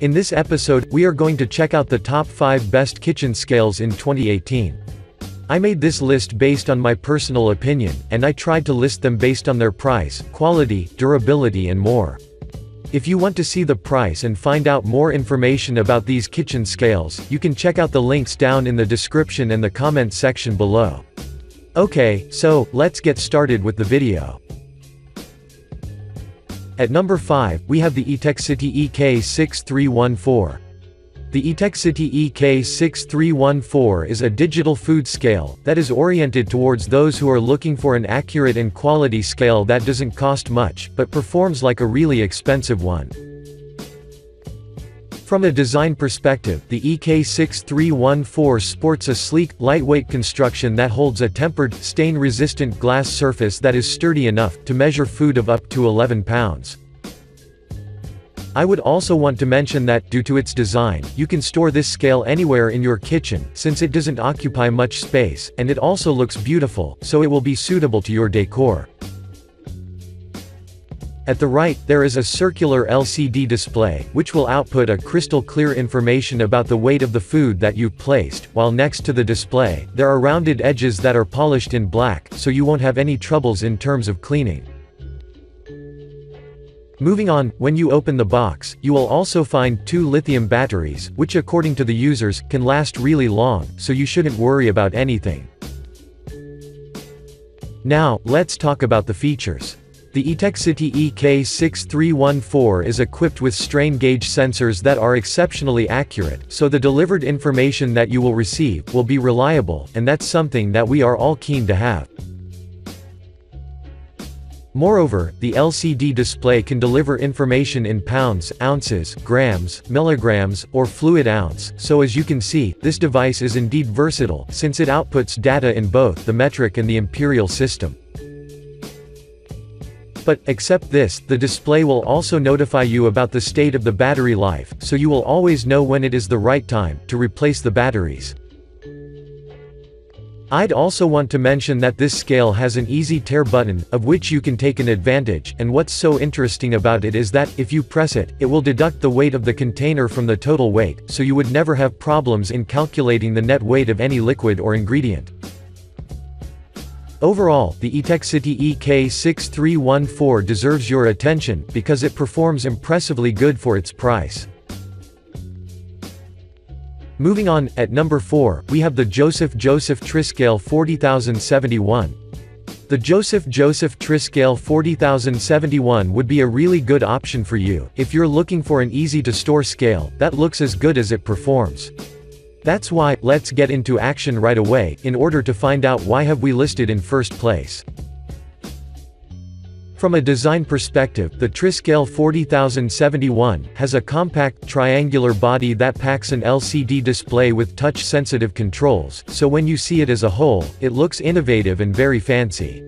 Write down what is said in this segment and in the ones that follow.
In this episode, we are going to check out the top 5 best kitchen scales in 2018. I made this list based on my personal opinion, and I tried to list them based on their price, quality, durability and more. If you want to see the price and find out more information about these kitchen scales, you can check out the links down in the description and the comment section below. Okay, so, let's get started with the video. At number 5, we have the Etexity EK6314. The Etexity EK6314 is a digital food scale that is oriented towards those who are looking for an accurate and quality scale that doesn't cost much, but performs like a really expensive one. From a design perspective, the EK6314 sports a sleek, lightweight construction that holds a tempered, stain-resistant glass surface that is sturdy enough to measure food of up to 11 pounds. I would also want to mention that, due to its design, you can store this scale anywhere in your kitchen, since it doesn't occupy much space, and it also looks beautiful, so it will be suitable to your decor. At the right, there is a circular LCD display, which will output a crystal clear information about the weight of the food that you've placed, while next to the display, there are rounded edges that are polished in black, so you won't have any troubles in terms of cleaning. Moving on, when you open the box, you will also find 2 lithium batteries, which according to the users, can last really long, so you shouldn't worry about anything. Now, let's talk about the features. The Etexity EK6314 is equipped with strain gauge sensors that are exceptionally accurate, so the delivered information that you will receive will be reliable, and that's something that we are all keen to have. Moreover, the LCD display can deliver information in pounds, ounces, grams, milligrams, or fluid ounce, so as you can see, this device is indeed versatile, since it outputs data in both the metric and the imperial system. But, except this, the display will also notify you about the state of the battery life, so you will always know when it is the right time to replace the batteries. I'd also want to mention that this scale has an easy tear button, of which you can take an advantage, and what's so interesting about it is that, if you press it, it will deduct the weight of the container from the total weight, so you would never have problems in calculating the net weight of any liquid or ingredient. Overall, the Etexity EK6314 deserves your attention, because it performs impressively good for its price. Moving on, at number 4, we have the Joseph Triscale 40071. The Joseph Triscale 40071 would be a really good option for you, if you're looking for an easy-to-store scale that looks as good as it performs. That's why, let's get into action right away, in order to find out why have we listed in first place. From a design perspective, the Triscale 40071 has a compact, triangular body that packs an LCD display with touch-sensitive controls, so when you see it as a whole, it looks innovative and very fancy.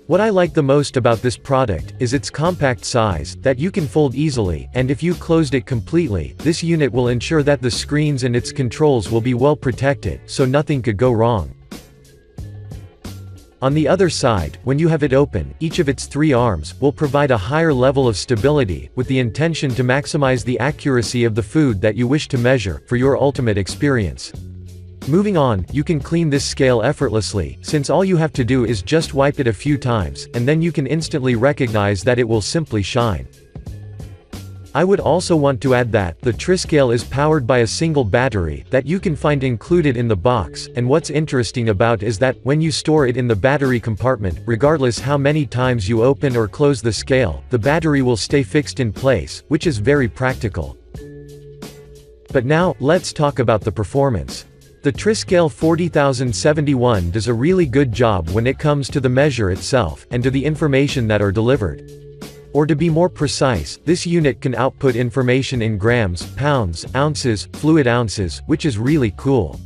What I like the most about this product is its compact size, that you can fold easily, and if you closed it completely, this unit will ensure that the screens and its controls will be well protected, so nothing could go wrong. On the other side, when you have it open, each of its 3 arms will provide a higher level of stability, with the intention to maximize the accuracy of the food that you wish to measure, for your ultimate experience. Moving on, you can clean this scale effortlessly, since all you have to do is just wipe it a few times, and then you can instantly recognize that it will simply shine. I would also want to add that, the Triscale is powered by a single battery, that you can find included in the box, and what's interesting about is that, when you store it in the battery compartment, regardless how many times you open or close the scale, the battery will stay fixed in place, which is very practical. But now, let's talk about the performance. The Triscale 40071 does a really good job when it comes to the measure itself, and to the information that are delivered. Or to be more precise, this unit can output information in grams, pounds, ounces, fluid ounces, which is really cool.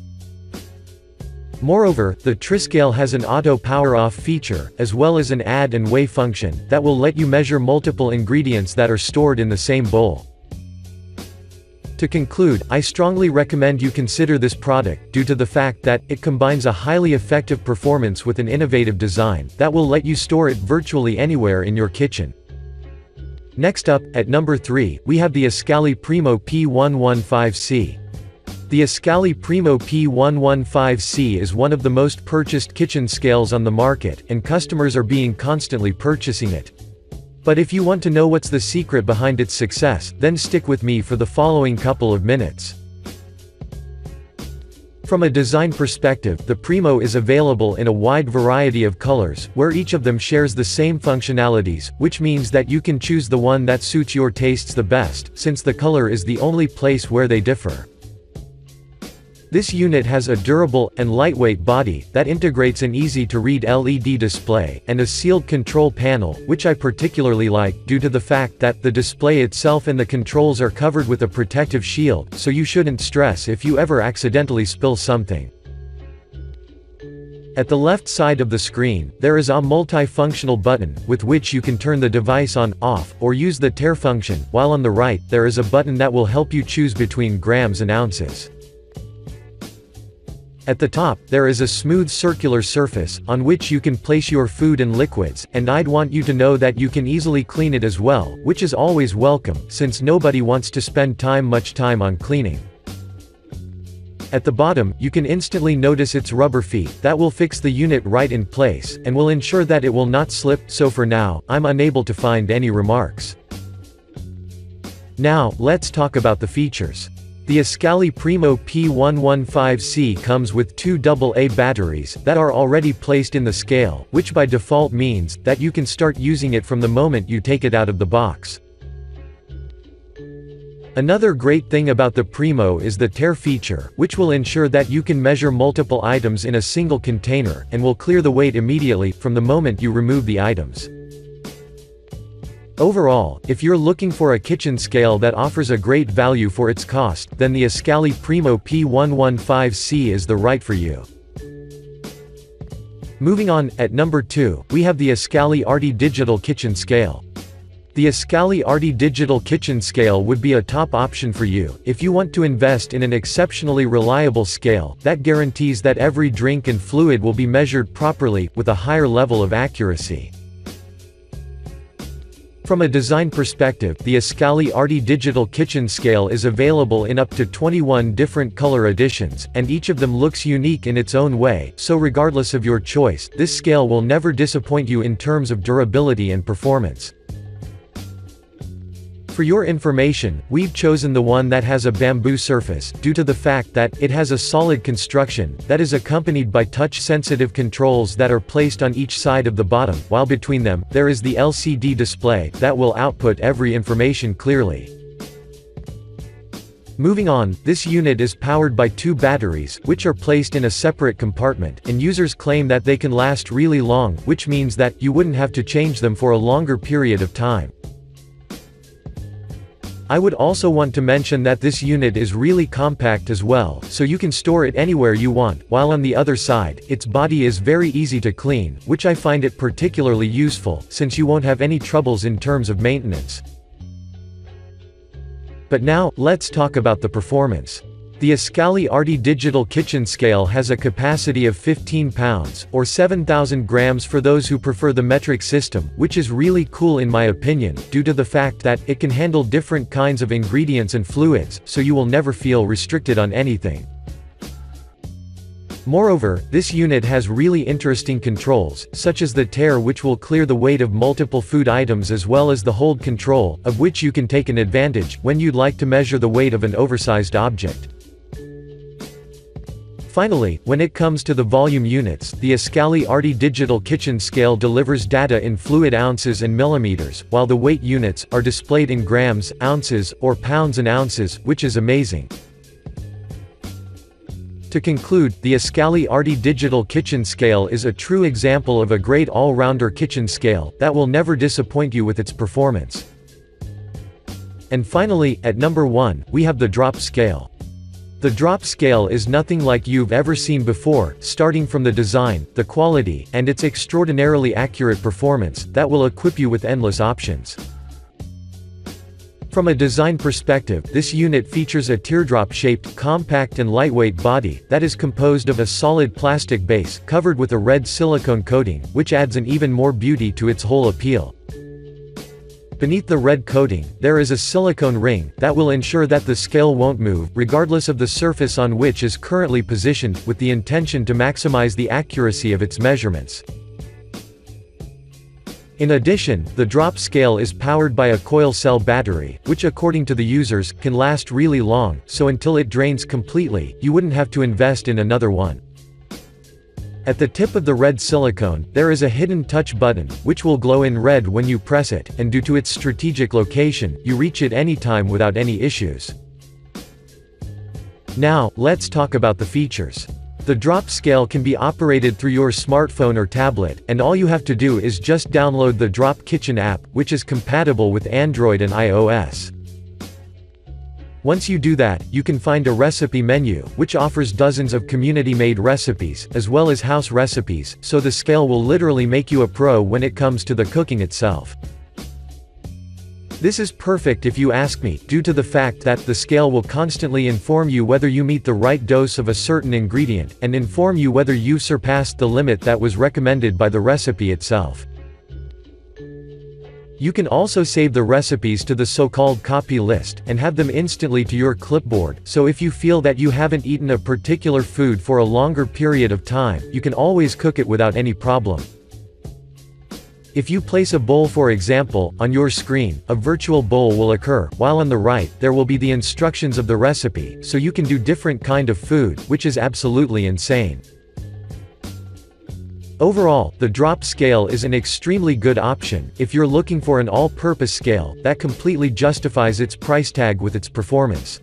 Moreover, the Triscale has an auto power-off feature, as well as an add and weigh function, that will let you measure multiple ingredients that are stored in the same bowl. To conclude, I strongly recommend you consider this product, due to the fact that, it combines a highly effective performance with an innovative design, that will let you store it virtually anywhere in your kitchen. Next up, at number 3, we have the Ascali Primo P115C. The Ascali Primo P115C is one of the most purchased kitchen scales on the market, and customers are being constantly purchasing it. But if you want to know what's the secret behind its success, then stick with me for the following couple of minutes. From a design perspective, the Primo is available in a wide variety of colors, where each of them shares the same functionalities, which means that you can choose the one that suits your tastes the best, since the color is the only place where they differ. This unit has a durable, and lightweight body, that integrates an easy-to-read LED display, and a sealed control panel, which I particularly like, due to the fact that the display itself and the controls are covered with a protective shield, so you shouldn't stress if you ever accidentally spill something. At the left side of the screen, there is a multi-functional button, with which you can turn the device on, off, or use the tare function, while on the right, there is a button that will help you choose between grams and ounces. At the top, there is a smooth circular surface, on which you can place your food and liquids, and I'd want you to know that you can easily clean it as well, which is always welcome, since nobody wants to spend much time on cleaning. At the bottom, you can instantly notice its rubber feet, that will fix the unit right in place, and will ensure that it will not slip, so for now, I'm unable to find any remarks. Now, let's talk about the features. The Ascali Primo P115C comes with two AA batteries that are already placed in the scale, which by default means that you can start using it from the moment you take it out of the box. Another great thing about the Primo is the tare feature, which will ensure that you can measure multiple items in a single container, and will clear the weight immediately, from the moment you remove the items. Overall, if you're looking for a kitchen scale that offers a great value for its cost, then the Ascali Primo P115C is the right for you. Moving on, at number 2, we have the Ascali Arti Digital Kitchen Scale. The Ascali Arti Digital Kitchen Scale would be a top option for you, if you want to invest in an exceptionally reliable scale, that guarantees that every drink and fluid will be measured properly, with a higher level of accuracy. From a design perspective, the Ascali Arti Digital Kitchen Scale is available in up to 21 different color editions, and each of them looks unique in its own way, so regardless of your choice, this scale will never disappoint you in terms of durability and performance. For your information, we've chosen the one that has a bamboo surface, due to the fact that it has a solid construction, that is accompanied by touch-sensitive controls that are placed on each side of the bottom, while between them, there is the LCD display, that will output every information clearly. Moving on, this unit is powered by two batteries, which are placed in a separate compartment, and users claim that they can last really long, which means that you wouldn't have to change them for a longer period of time. I would also want to mention that this unit is really compact as well, so you can store it anywhere you want, while on the other side, its body is very easy to clean, which I find it particularly useful, since you won't have any troubles in terms of maintenance. But now, let's talk about the performance. The Ascali Arti Digital Kitchen Scale has a capacity of 15 pounds, or 7,000 grams for those who prefer the metric system, which is really cool in my opinion, due to the fact that it can handle different kinds of ingredients and fluids, so you will never feel restricted on anything. Moreover, this unit has really interesting controls, such as the tare, which will clear the weight of multiple food items, as well as the hold control, of which you can take an advantage when you'd like to measure the weight of an oversized object. Finally, when it comes to the volume units, the Ascali Arti Digital Kitchen Scale delivers data in fluid ounces and millimeters, while the weight units are displayed in grams, ounces, or pounds and ounces, which is amazing. To conclude, the Ascali Arti Digital Kitchen Scale is a true example of a great all-rounder kitchen scale, that will never disappoint you with its performance. And finally, at number 1, we have the drop scale. The drop scale is nothing like you've ever seen before, starting from the design, the quality, and its extraordinarily accurate performance, that will equip you with endless options. From a design perspective, this unit features a teardrop-shaped, compact and lightweight body, that is composed of a solid plastic base, covered with a red silicone coating, which adds an even more beauty to its whole appeal. Beneath the red coating, there is a silicone ring that will ensure that the scale won't move, regardless of the surface on which is currently positioned, with the intention to maximize the accuracy of its measurements. In addition, the drop scale is powered by a coil cell battery, which according to the users, can last really long, so until it drains completely, you wouldn't have to invest in another one. At the tip of the red silicone, there is a hidden touch button, which will glow in red when you press it, and due to its strategic location, you reach it anytime without any issues. Now, let's talk about the features. The drop scale can be operated through your smartphone or tablet, and all you have to do is just download the Drop Kitchen app, which is compatible with Android and iOS. Once you do that, you can find a recipe menu, which offers dozens of community-made recipes, as well as house recipes, so the scale will literally make you a pro when it comes to the cooking itself. This is perfect if you ask me, due to the fact that the scale will constantly inform you whether you meet the right dose of a certain ingredient, and inform you whether you surpassed the limit that was recommended by the recipe itself. You can also save the recipes to the so-called copy list, and have them instantly to your clipboard, so if you feel that you haven't eaten a particular food for a longer period of time, you can always cook it without any problem. If you place a bowl, for example, on your screen, a virtual bowl will occur, while on the right, there will be the instructions of the recipe, so you can do different kind of food, which is absolutely insane. Overall, the drop scale is an extremely good option, if you're looking for an all-purpose scale, that completely justifies its price tag with its performance.